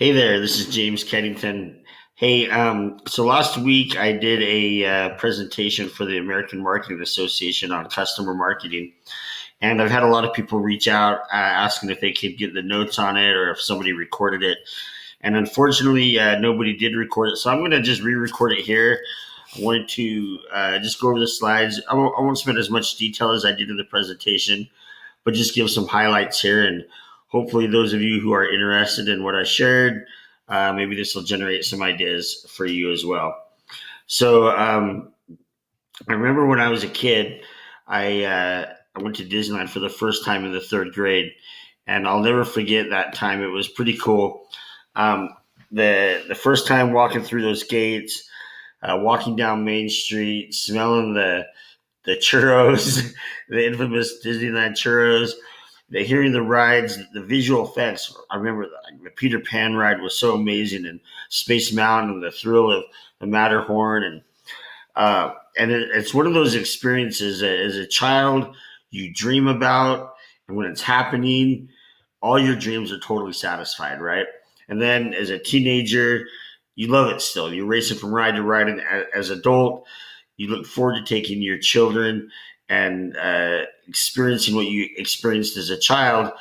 Hey there, this is James Keddington. Hey, so last week I did a presentation for the American Marketing Association on customer marketing, and I've had a lot of people reach out asking if they could get the notes on it or if somebody recorded it. And unfortunately, nobody did record it, so I'm going to just re-record it here. I wanted to just go over the slides. I won't spend as much detail as I did in the presentation, but just give some highlights here. And hopefully, those of you who are interested in what I shared, maybe this will generate some ideas for you as well. So, I remember when I was a kid, I went to Disneyland for the first time in the third grade, and I'll never forget that time. It was pretty cool. Um, the first time walking through those gates, walking down Main Street, smelling the churros, the infamous Disneyland churros, hearing the rides, the visual effects. I remember the Peter Pan ride was so amazing, and Space Mountain, and the thrill of the Matterhorn, and it's one of those experiences that as a child you dream about, and when it's happening, all your dreams are totally satisfied, right? And then as a teenager, you love it still. You're racing from ride to ride, and as an adult, you look forward to taking your children and experiencing what you experienced as a child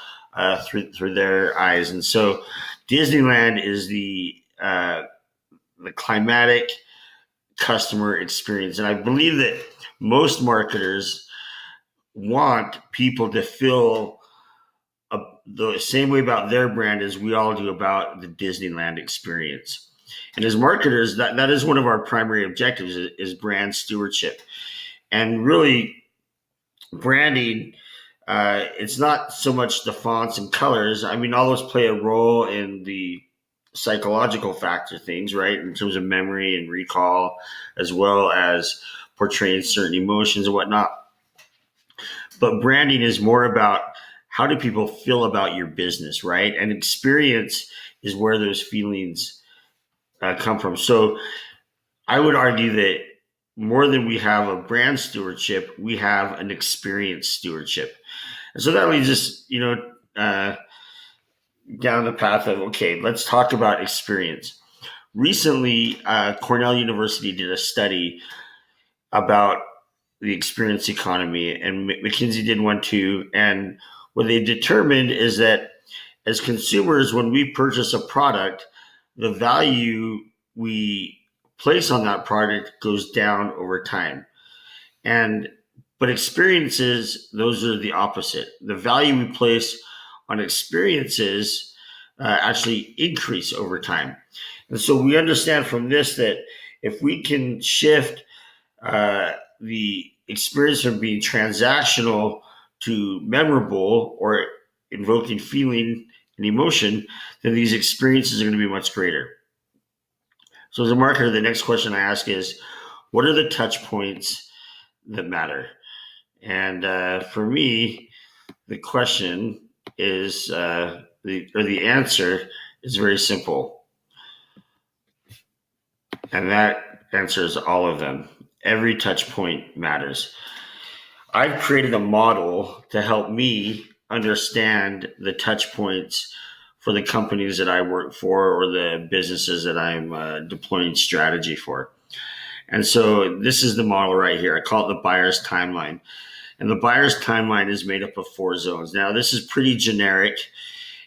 through their eyes. And so, Disneyland is the climatic customer experience, and I believe that most marketers want people to feel the same way about their brand as we all do about the Disneyland experience. And as marketers, that is one of our primary objectives is brand stewardship. And really, branding, it's not so much the fonts and colors. I mean, all those play a role in the psychological factor things, right? In terms of memory and recall, as well as portraying certain emotions and whatnot. But branding is more about how do people feel about your business, right? And experience is where those feelings come from. So I would argue that more than we have a brand stewardship, we have an experience stewardship. And so that leads us, down the path of, okay, let's talk about experience. Recently, Cornell University did a study about the experience economy, and McKinsey did one too. And what they determined is that as consumers, when we purchase a product, the value we place on that product goes down over time. And but experiences, those are the opposite. The value we place on experiences actually increase over time. And so we understand from this that if we can shift the experience from being transactional to memorable or invoking feeling and emotion, then these experiences are going to be much greater. So as a marketer, the next question I ask is, what are the touch points that matter? And for me, the question is, the answer is very simple. And that answers all of them. Every touch point matters. I've created a model to help me understand the touch points for the companies that I work for or the businesses that I'm deploying strategy for. And so this is the model right here. I call it the buyer's timeline. And the buyer's timeline is made up of 4 zones. Now, this is pretty generic,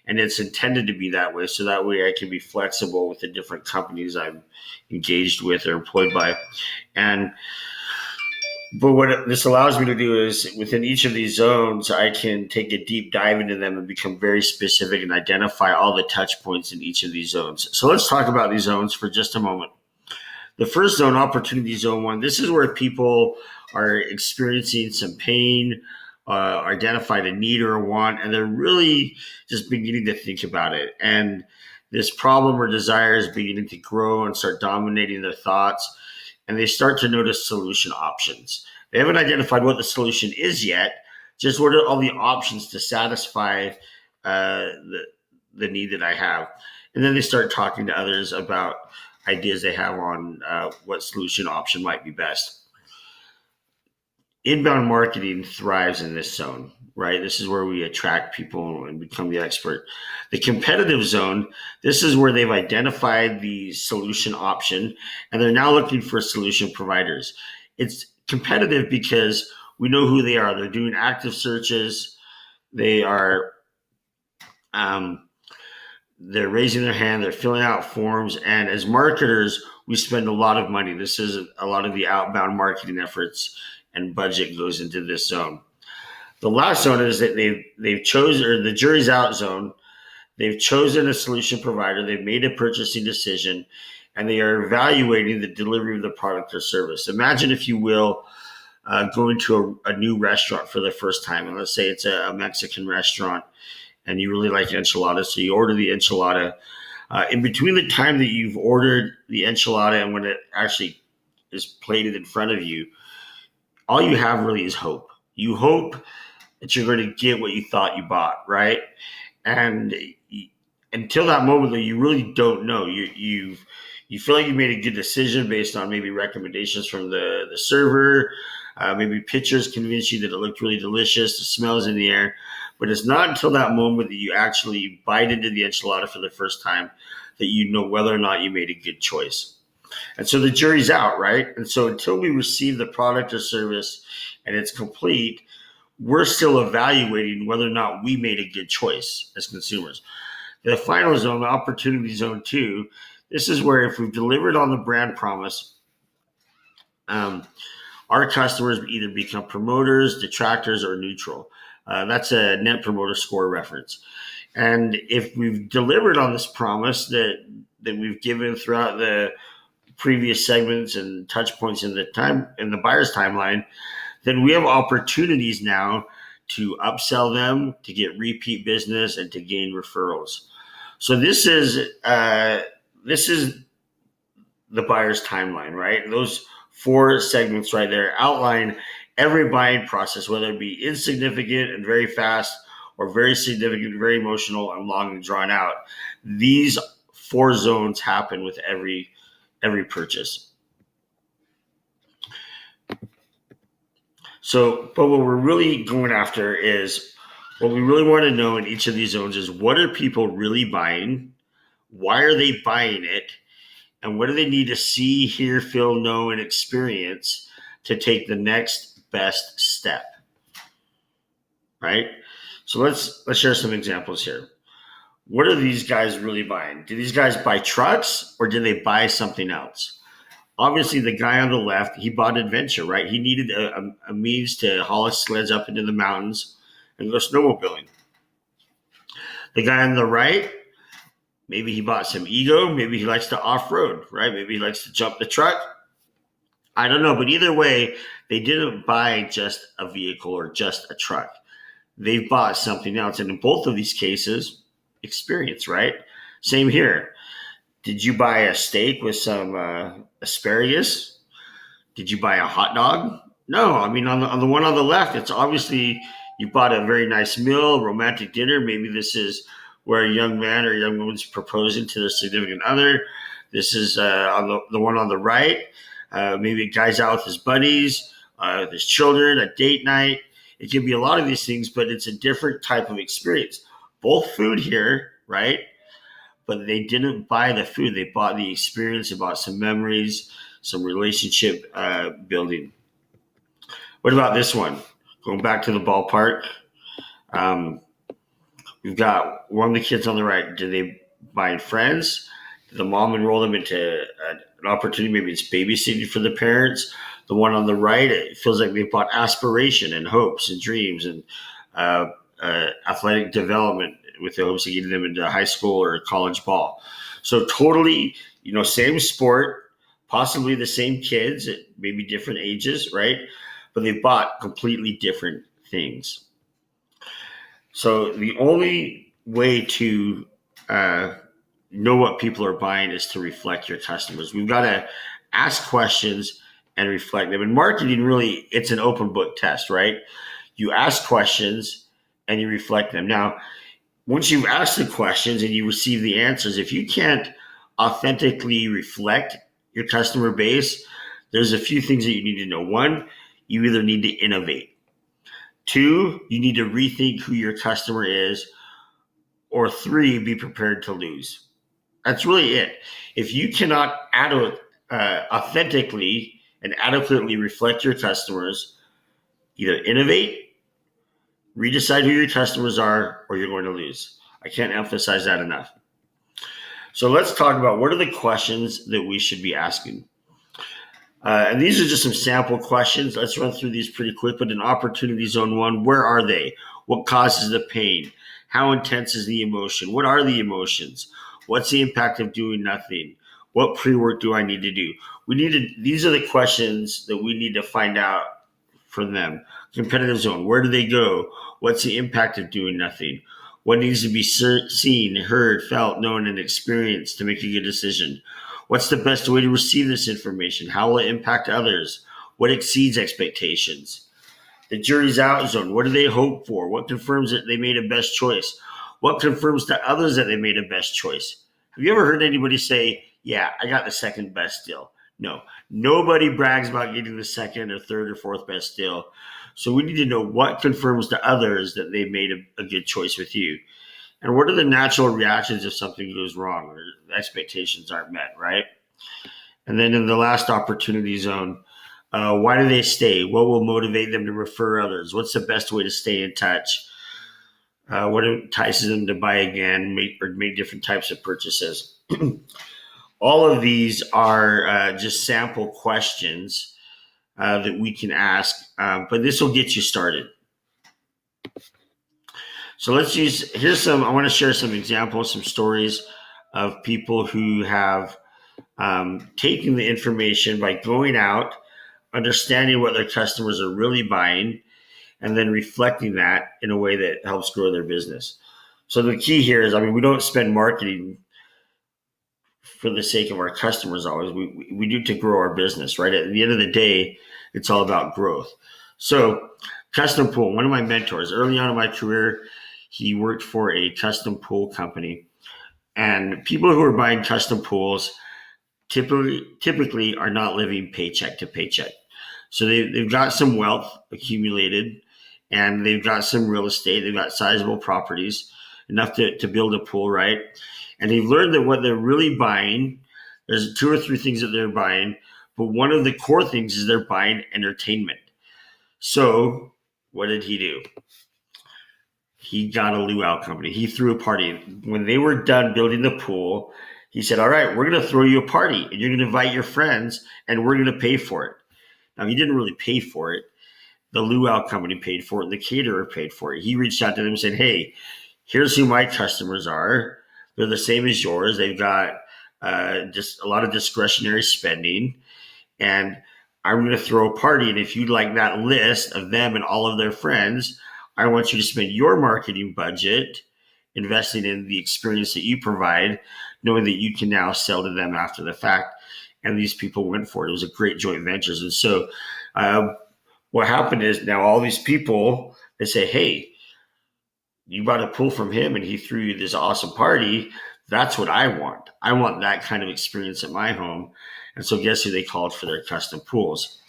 and it's intended to be that way. So that way I can be flexible with the different companies I'm engaged with or employed by. But what this allows me to do is within each of these zones, I can take a deep dive into them and become very specific and identify all the touch points in each of these zones. So let's talk about these zones for just a moment. The first zone, opportunity zone 1, this is where people are experiencing some pain, identified a need or a want, and they're really just beginning to think about it. And this problem or desire is beginning to grow and start dominating their thoughts, and they start to notice solution options. They haven't identified what the solution is yet, just what are all the options to satisfy the need that I have. And then they start talking to others about ideas they have on what solution option might be best. Inbound marketing thrives in this zone. right? This is where we attract people and become the expert. The competitive zone, this is where they've identified the solution option and they're now looking for solution providers. It's competitive because we know who they are. They're doing active searches. They are um, they're raising their hand, they're filling out forms, and as marketers, we spend a lot of money. This is a lot of the outbound marketing efforts and budget goes into this zone. The last zone is that they've chosen, or the jury's out zone. They've chosen a solution provider. They've made a purchasing decision, and they are evaluating the delivery of the product or service. Imagine, if you will, going to a new restaurant for the first time, and let's say it's a Mexican restaurant, and you really like enchiladas, so you order the enchilada. In between the time that you've ordered the enchilada and when it actually is plated in front of you, all you have really is hope. You hope that you're going to get what you thought you bought, right? And until that moment, though, you really don't know. You feel like you made a good decision based on maybe recommendations from the server, maybe pictures convince you that it looked really delicious, the smells in the air. But it's not until that moment that you actually bite into the enchilada for the first time that you know whether or not you made a good choice. And so the jury's out, right? And so until we receive the product or service and it's complete, we're still evaluating whether or not we made a good choice as consumers. The final zone, the opportunity zone 2, this is where if we've delivered on the brand promise, our customers either become promoters, detractors, or neutral. That's a net promoter score reference. And if we've delivered on this promise that we've given throughout the previous segments and touch points in the buyer's timeline, then we have opportunities now to upsell them, to get repeat business, and to gain referrals. So this is the buyer's timeline, right? Those 4 segments right there outline every buying process, whether it be insignificant and very fast, or very significant, very emotional and long and drawn out. These 4 zones happen with every purchase. So, but what we're really going after is, what we really want to know in each of these zones is, what are people really buying? Why are they buying it? And what do they need to see, hear, feel, know, and experience to take the next best step? Right? So let's share some examples here. What are these guys really buying? Do these guys buy trucks, or do they buy something else? Obviously, the guy on the left, he bought adventure, right? He needed a means to haul his sleds up into the mountains and go snowmobiling. The guy on the right, maybe he bought some ego. Maybe he likes to off-road, right? Maybe he likes to jump the truck. I don't know. But either way, they didn't buy just a vehicle or just a truck. They bought something else. And in both of these cases, experience, right? Same here. Did you buy a steak with some asparagus? Did you buy a hot dog? No. I mean, on the one on the left, it's obviously you bought a very nice meal, romantic dinner. Maybe this is where a young man or a young woman's proposing to their significant other. This is on the one on the right. Maybe a guy's out with his buddies, with his children, a date night. It can be a lot of these things, but it's a different type of experience. Both food here, right? But they didn't buy the food. They bought the experience. They bought some memories, some relationship building. What about this one? Going back to the ballpark. We've got one of the kids on the right. Did they buy friends? Did the mom enroll them into an opportunity? Maybe it's babysitting for the parents. The one on the right, it feels like they bought aspiration and hopes and dreams and athletic development with the hopes of getting them into high school or college ball. So totally, same sport, possibly the same kids at maybe different ages, right? But they bought completely different things. So the only way to know what people are buying is to reflect your customers. We've got to ask questions and reflect them. In marketing, really, it's an open book test, right? You ask questions and you reflect them. Now, once you've asked the questions and you receive the answers, if you can't authentically reflect your customer base, there's a few things that you need to know. One, you either need to innovate. 2, you need to rethink who your customer is. Or 3, be prepared to lose. That's really it. If you cannot authentically and adequately reflect your customers, either innovate, redecide who your customers are, or you're going to lose. I can't emphasize that enough. So let's talk about what are the questions that we should be asking. And these are just some sample questions. Let's run through these pretty quick. But in Opportunity Zone 1, where are they? What causes the pain? How intense is the emotion? What are the emotions? What's the impact of doing nothing? What pre-work do I need to do? These are the questions that we need to find out from them. Competitive zone, where do they go? What's the impact of doing nothing? What needs to be seen, heard, felt, known, and experienced to make a good decision? What's the best way to receive this information? How will it impact others? What exceeds expectations? The jury's out zone. What do they hope for? What confirms that they made a best choice? What confirms to others that they made a best choice? Have you ever heard anybody say, yeah, I got the second best deal? No, nobody brags about getting the second or third or fourth best deal. So we need to know what confirms to others that they made a good choice with you. And what are the natural reactions if something goes wrong or expectations aren't met, right? And then in the last Opportunity Zone, why do they stay? What will motivate them to refer others? What's the best way to stay in touch? What entices them to buy again, make different types of purchases? All of these are just sample questions that we can ask, but this will get you started. So I want to share some examples, some stories of people who have taken the information by going out, understanding what their customers are really buying, and then reflecting that in a way that helps grow their business. So the key here is, we don't spend marketing for the sake of our customers always. We do to grow our business, right? At the end of the day, it's all about growth. So Custom Pool, one of my mentors, early on in my career, he worked for a custom pool company. And people who are buying custom pools typically are not living paycheck to paycheck. So they've got some wealth accumulated, and they've got some real estate. They've got sizable properties, enough to build a pool, right? And they've learned that what they're really buying, there's 2 or 3 things that they're buying, but one of the core things is they're buying entertainment. So what did he do? He got a luau company. He threw a party. When they were done building the pool, he said, all right, we're going to throw you a party, and you're going to invite your friends, and we're going to pay for it. Now, he didn't really pay for it. The luau company paid for it. The caterer paid for it. He reached out to them and said, hey, here's who my customers are. They're the same as yours. They've got just a lot of discretionary spending, and I'm going to throw a party. And if you'd like that list of them and all of their friends, I want you to spend your marketing budget investing in the experience that you provide, knowing that you can now sell to them after the fact. And these people went for it. It was a great joint ventures. And so what happened is now all these people, they say, hey, you bought a pool from him and he threw you this awesome party. That's what I want. I want that kind of experience at my home. And so guess who they called for their custom pools?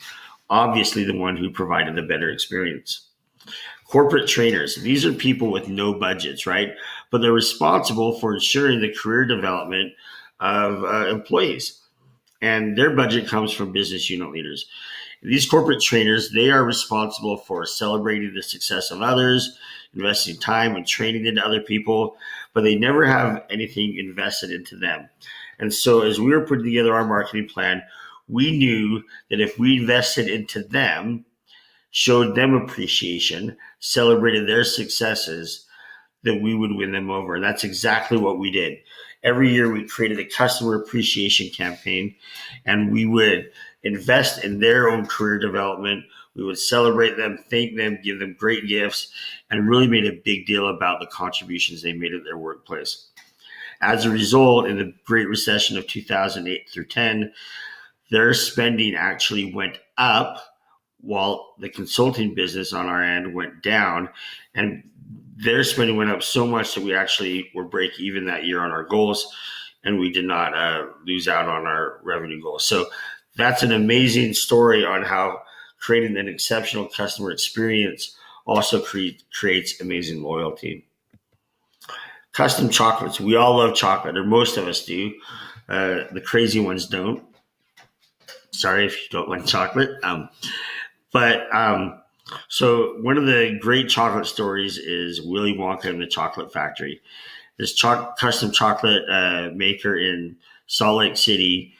Obviously the one who provided the better experience. Corporate trainers. These are people with no budgets, right? But they're responsible for ensuring the career development of employees. And their budget comes from business unit leaders. These corporate trainers, they are responsible for celebrating the success of others, investing time and training into other people, but they never have anything invested into them. And so as we were putting together our marketing plan, we knew that if we invested into them, showed them appreciation, celebrated their successes, that we would win them over. And that's exactly what we did. Every year we created a customer appreciation campaign, and we would invest in their own career development. We would celebrate them, thank them, give them great gifts, and really made a big deal about the contributions they made at their workplace. As a result, in the Great Recession of 2008 through 10, their spending actually went up while the consulting business on our end went down, and their spending went up so much that we actually were break even that year on our goals, and we did not lose out on our revenue goals. So that's an amazing story on how creating an exceptional customer experience also creates amazing loyalty. Custom chocolates. We all love chocolate, or most of us do. The crazy ones don't. Sorry if you don't like chocolate. But so one of the great chocolate stories is Willy Wonka and the Chocolate Factory. This custom chocolate maker in Salt Lake City.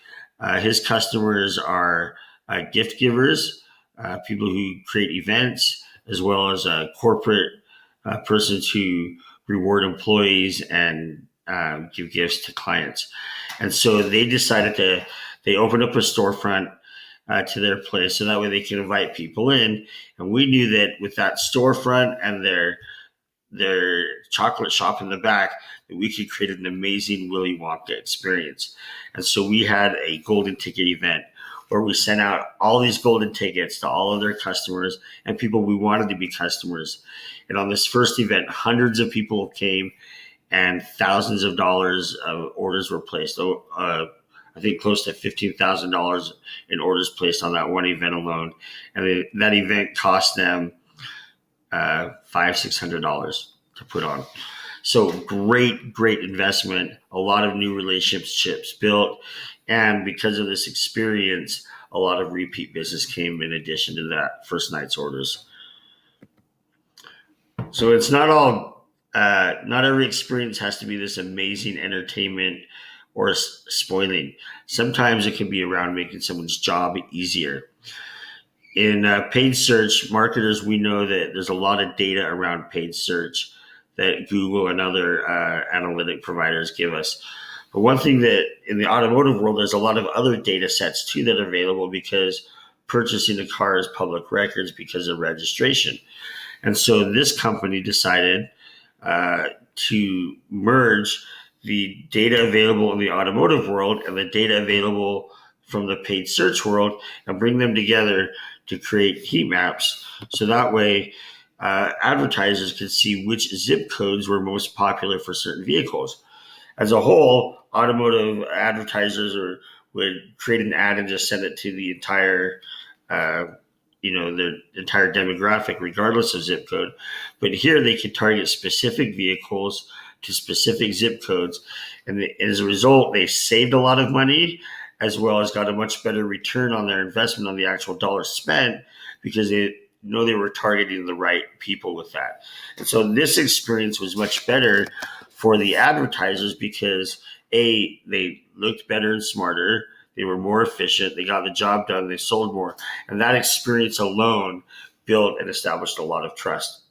His customers are gift givers, people who create events, as well as corporate persons who reward employees and give gifts to clients. And so they opened up a storefront to their place so that way they can invite people in. And we knew that with that storefront and their chocolate shop in the back, that we could create an amazing Willy Wonka experience. And so we had a golden ticket event where we sent out all these golden tickets to all of their customers and people we wanted to be customers. And on this first event, hundreds of people came and thousands of dollars of orders were placed. I think close to $15,000 in orders placed on that one event alone. And that event cost them $500-600 to put on. So great investment, a lot of new relationships built. And because of this experience, a lot of repeat business came in addition to that first night's orders. So it's not every experience has to be this amazing entertainment or spoiling. Sometimes it can be around making someone's job easier. In paid search, marketers, we know that there's a lot of data around paid search that Google and other analytic providers give us. But one thing that in the automotive world, there's a lot of other data sets too that are available because purchasing a car is public records because of registration. And so this company decided to merge the data available in the automotive world and the data available from the paid search world and bring them together to create heat maps. So that way advertisers could see which zip codes were most popular for certain vehicles. As a whole, automotive advertisers would create an ad and just send it to the entire their entire demographic, regardless of zip code. But here they can target specific vehicles to specific zip codes. And as a result, they saved a lot of money as well as got a much better return on their investment on the actual dollar spent because they know they were targeting the right people with that. And so this experience was much better for the advertisers because they looked better and smarter. They were more efficient. They got the job done. They sold more. And that experience alone built and established a lot of trust.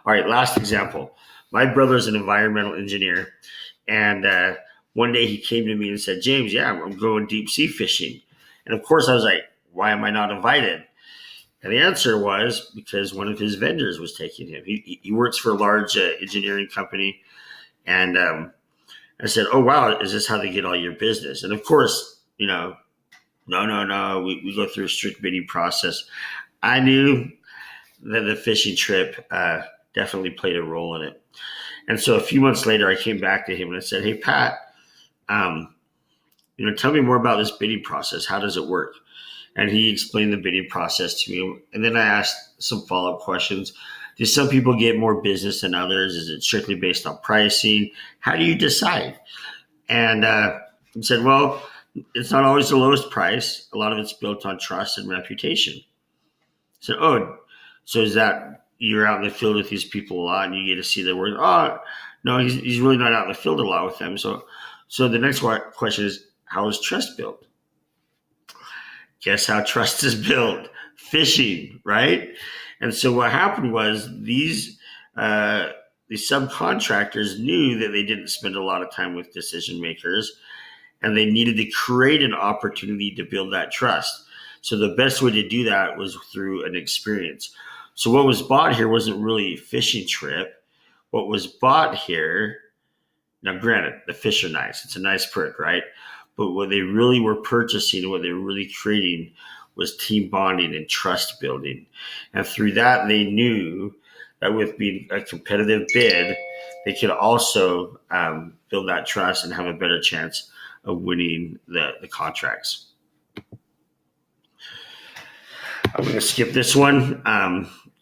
All right, last example. My brother's an environmental engineer. And one day he came to me and said, James, I'm going deep sea fishing. And of course I was like, why am I not invited? And the answer was because one of his vendors was taking him. He works for a large engineering company. And I said, oh, wow, is this how they get all your business? And of course, no. We go through a strict bidding process. I knew that the fishing trip definitely played a role in it. And so a few months later, I came back to him and I said, hey, Pat, tell me more about this bidding process. How does it work? And he explained the bidding process to me. And then I asked some follow-up questions. Do some people get more business than others? Is it strictly based on pricing? How do you decide? And he said, well, it's not always the lowest price. A lot of it's built on trust and reputation. I said, oh, so is that you're out in the field with these people a lot and you get to see their work? Oh, no, he's really not out in the field a lot with them. So the next question is, how is trust built? Guess how trust is built? Fishing, right? And so what happened was these subcontractors knew that they didn't spend a lot of time with decision makers, and they needed to create an opportunity to build that trust. So the best way to do that was through an experience. So what was bought here wasn't really a fishing trip. What was bought here, now granted, the fish are nice. It's a nice perk, right? But what they really were purchasing, what they were really creating was team bonding and trust building. And through that, they knew that with being a competitive bid, they could also build that trust and have a better chance of winning the contracts. I'm going to skip this one.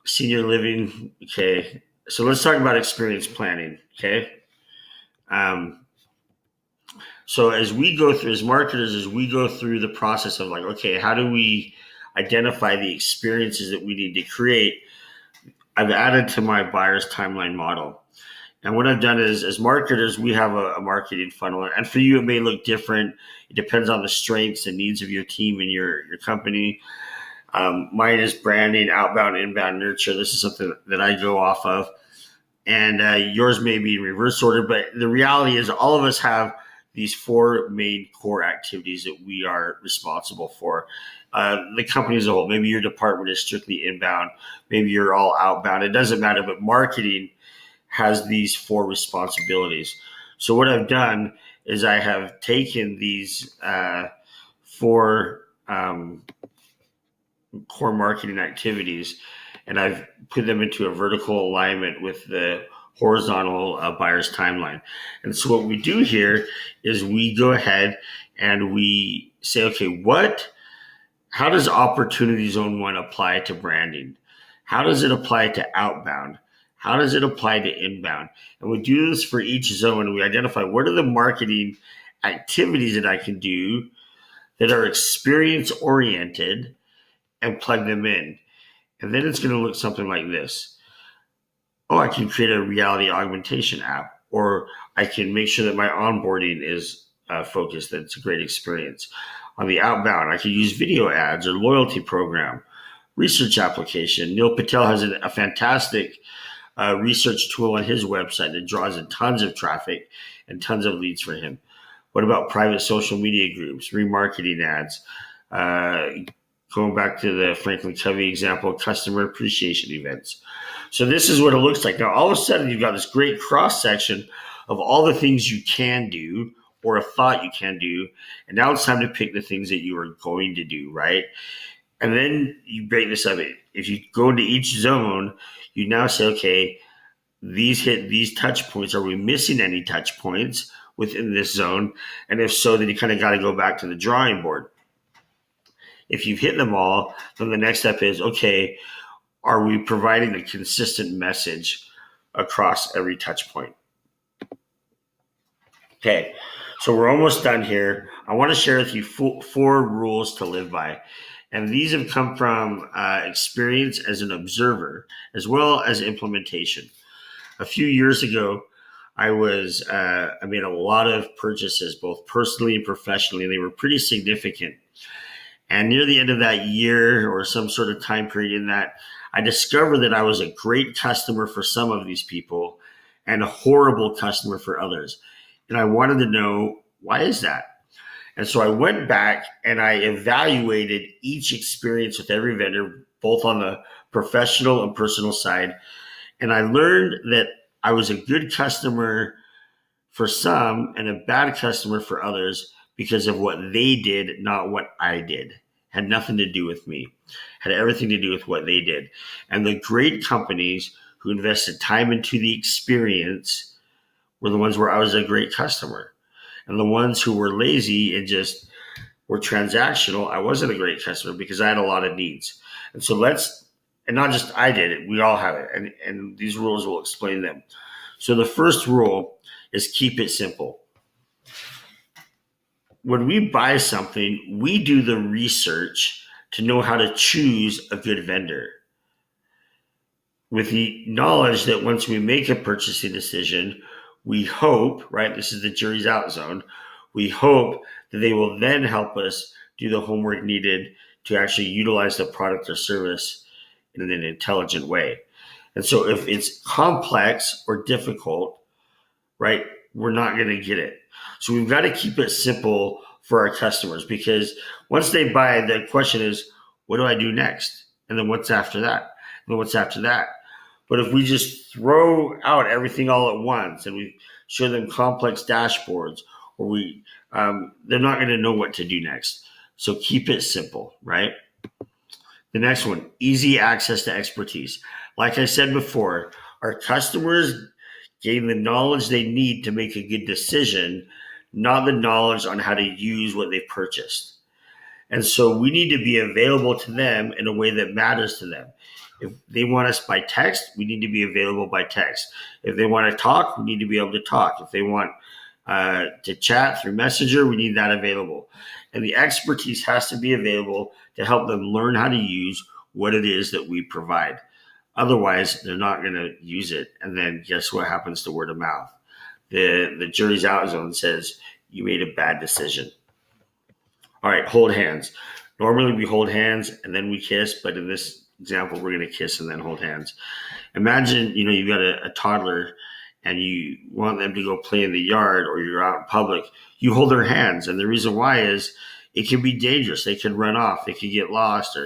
senior living. Okay. So let's talk about experience planning. Okay. Um, so as we go through, as marketers, as we go through the process of like, okay, how do we identify the experiences that we need to create? I've added to my buyer's timeline model. And what I've done is, as marketers, we have a marketing funnel. And for you, it may look different. It depends on the strengths and needs of your team and your company. Mine is branding, outbound, inbound, nurture. This is something that I go off of. And yours may be in reverse order. But the reality is all of us have these four main core activities that we are responsible for. The company as a whole, maybe your department is strictly inbound. Maybe you're all outbound. It doesn't matter. But marketing has these four responsibilities. So what I've done is I have taken these four core marketing activities and I've put them into a vertical alignment with the horizontal buyer's timeline. And so what we do here is we go ahead and we say, okay, how does Opportunity Zone 1 apply to branding? How does it apply to outbound? How does it apply to inbound? And we do this for each zone. We identify what are the marketing activities that I can do that are experience oriented and plug them in. And then it's going to look something like this. Oh, I can create a reality augmentation app, or I can make sure that my onboarding is focused, that it's a great experience. On the outbound, I can use video ads or loyalty program, research application. Neil Patel has a fantastic research tool on his website that draws in tons of traffic and tons of leads for him. What about private social media groups, remarketing ads? Going back to the Franklin Covey example, customer appreciation events. So this is what it looks like. Now, all of a sudden, you've got this great cross section of all the things you can do or have thought you can do. And now it's time to pick the things that you are going to do, right? And then you break this up. If you go into each zone, you now say, okay, these hit these touch points. Are we missing any touch points within this zone? And if so, then you kind of got to go back to the drawing board. If you've hit them all, then the next step is, okay, are we providing a consistent message across every touch point? Okay, so we're almost done here. I want to share with you four rules to live by. And these have come from experience as an observer, as well as implementation. A few years ago, I made a lot of purchases, both personally and professionally, and they were pretty significant. And near the end of that year or some sort of time period in that, I discovered that I was a great customer for some of these people and a horrible customer for others. And I wanted to know, why is that? And so I went back and I evaluated each experience with every vendor, both on the professional and personal side. And I learned that I was a good customer for some and a bad customer for others because of what they did, not what I did. Had nothing to do with me. Had everything to do with what they did. And the great companies who invested time into the experience were the ones where I was a great customer. And the ones who were lazy and just were transactional, I wasn't a great customer because I had a lot of needs. And so and not just I did it, we all have it. And these rules will explain them. So the first rule is keep it simple. When we buy something, we do the research to know how to choose a good vendor. With the knowledge that once we make a purchasing decision, we hope, right, this is the jury's out zone, we hope that they will then help us do the homework needed to actually utilize the product or service in an intelligent way. And so if it's complex or difficult, right, we're not going to get it. So we've got to keep it simple for our customers, because once they buy, the question is, what do I do next? And then what's after that? And then what's after that? But if we just throw out everything all at once and we show them complex dashboards, or they're not going to know what to do next. So keep it simple, right? The next one, easy access to expertise. Like I said before, our customers gain the knowledge they need to make a good decision, not the knowledge on how to use what they've purchased. And so we need to be available to them in a way that matters to them. If they want us by text, we need to be available by text. If they want to talk, we need to be able to talk. If they want to chat through Messenger, we need that available. And the expertise has to be available to help them learn how to use what it is that we provide. Otherwise, they're not going to use it. And then guess what happens to word of mouth? The jury's out zone says you made a bad decision. All right, hold hands. Normally we hold hands and then we kiss, but in this example, we're going to kiss and then hold hands. Imagine, you've got a toddler and you want them to go play in the yard or you're out in public. You hold their hands. And the reason why is it can be dangerous. They could run off. They could get lost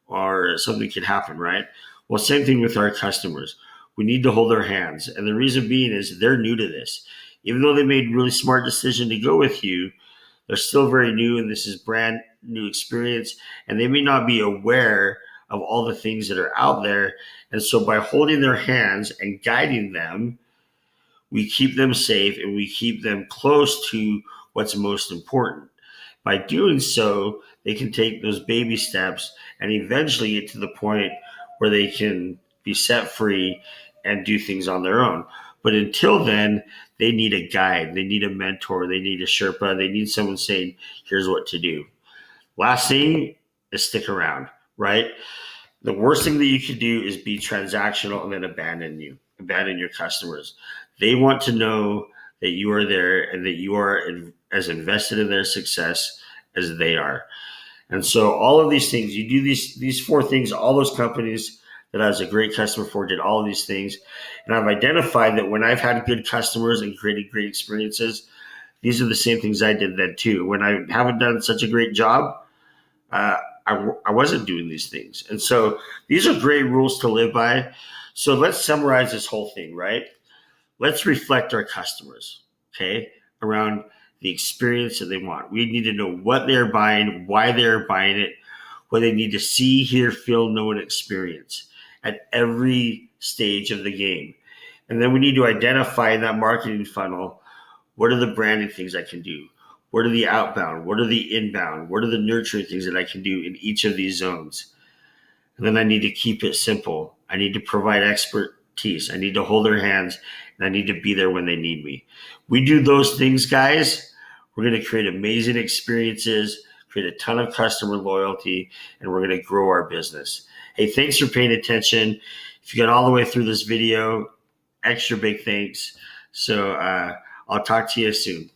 or something could happen, right? Well, same thing with our customers. We need to hold their hands. And the reason being is they're new to this. Even though they made a really smart decision to go with you, they're still very new and this is brand new experience. And they may not be aware of all the things that are out there. And so by holding their hands and guiding them, we keep them safe and we keep them close to what's most important. By doing so, they can take those baby steps and eventually get to the point where they can be set free and do things on their own. But until then, they need a guide, they need a mentor, they need a Sherpa, they need someone saying, here's what to do. Last thing is stick around, right? The worst thing that you could do is be transactional and then abandon your customers. They want to know that you are there and that you are as invested in their success as they are. And so all of these things, you do these four things, all those companies that I was a great customer for did all of these things. And I've identified that when I've had good customers and created great experiences, these are the same things I did then too. When I haven't done such a great job, I wasn't doing these things. And so these are great rules to live by. So let's summarize this whole thing, right? Let's reflect our customers, okay, around the experience that they want. We need to know what they're buying, why they're buying it, what they need to see, hear, feel, know, and experience at every stage of the game. And then we need to identify in that marketing funnel, what are the branding things I can do? What are the outbound? What are the inbound? What are the nurturing things that I can do in each of these zones? And then I need to keep it simple. I need to provide expertise. I need to hold their hands, and I need to be there when they need me. We do those things, guys. We're going to create amazing experiences, create a ton of customer loyalty, and we're going to grow our business. Hey, thanks for paying attention. If you got all the way through this video, extra big thanks. So I'll talk to you soon.